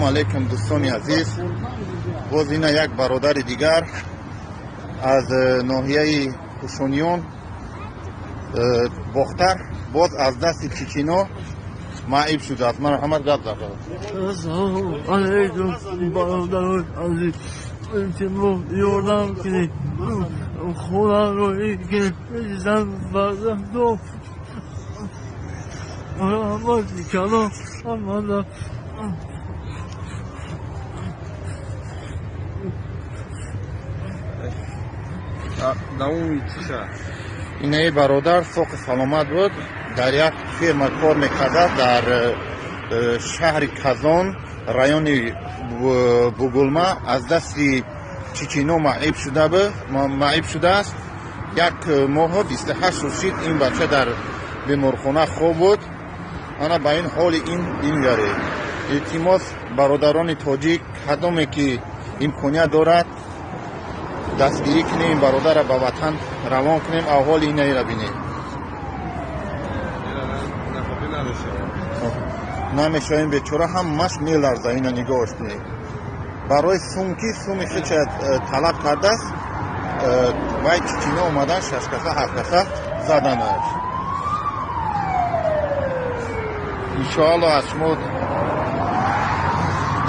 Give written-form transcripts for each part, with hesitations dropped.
علیکم دوستان عزیز. باز اینا یک برادر دیگر از ناحیه کوشونیون باختر باز از دست چیچینو معیب شده است. مرحمت گپ زد. السلام علیکم برادر عزیز. تیمو یادم کنید خدا روی که زن بردم دو رحمت کلام آمدم. اینه برادر سوق سلامت بود، در یک فرم کار میکرد در شهر کازان رایون بوگولما. از دست چیچینو معیب شده است. یک ماه 28 روز شد این بچه در بیمارخانه خوب بود. انا با این حال این بیمیاره. التماس برادران تاجیک کدومی که امکانیت دارد دستگیری کنیم، این برادر را به وطن روان کنیم، احوال اینه را بینیم. نمیشه بیچاره هم مش میلرزه. اینا نگاهش کنید. برای سومی خیلی طلب کرده است. وای چیچینو اومدن 6 کسه 7 کسه زدنش. انشاءالله از شما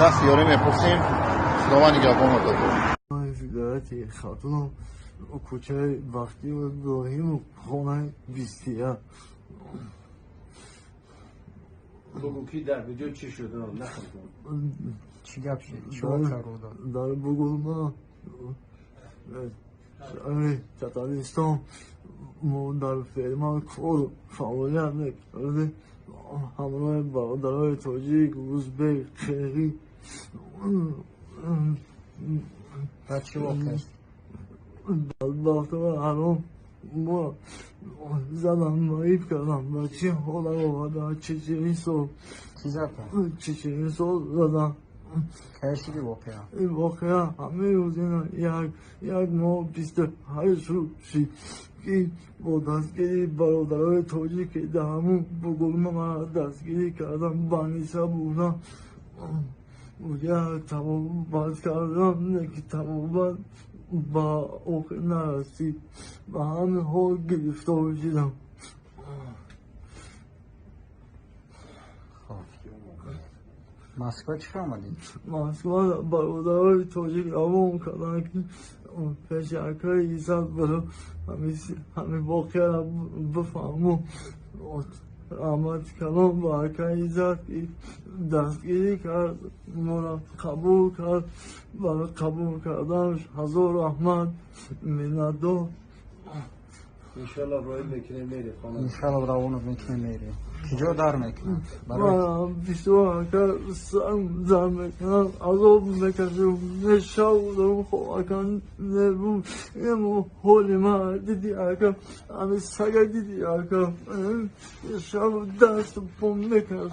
دست یاری میپرسیم. خداوند نگهبان داره. فدایت خاتون کوچه وقتی و ابراهیم خانه 20 بگو کی در ویدیو چی شده نخوام چی گپ شد؟ چی واقعا رو داد؟ در بگولما شهر تتاریستان ما در فرمان کار فعالیت میکرده همراه برادرای تاجیک، ازبک، قرقی. بعد چی واقع است؟ در وقتا الان ما زدم معیب کردم بچه حالا آورده چه سال چی زد؟ چه سال زدم. کهشی دی واقعا؟ این واقعا همه روز اینا یک ماه 28 روز شد که با دستگیری برادرای تاجیک که در همون بگولما من دستگیری کردم بانیسه بودم. اونجا تبابت کردم که تبابت با اوقع نرسید. به همین حال گرفتار شدم. مسکو چی آمدید؟ مسکو برادرای تاجیک روان کردن که پشکای ایزد برو همین واقعه را بفهمم. رحمت کلام برکه ایزد که دستگیری کرد، ما را قبول کرد. برای قبول کردنش هزار رحمت منت داد. انشالله روی میکنه میری خانه. انشالله روانو میکنه میری. کجا در میکنه؟ من بیشتر که سرم در میکنم عذاب میکشم نشاو دارم خواهکن نبود. این حالی من دیدی اکم همه سگه دیدی اکم شب دست پون میکشم.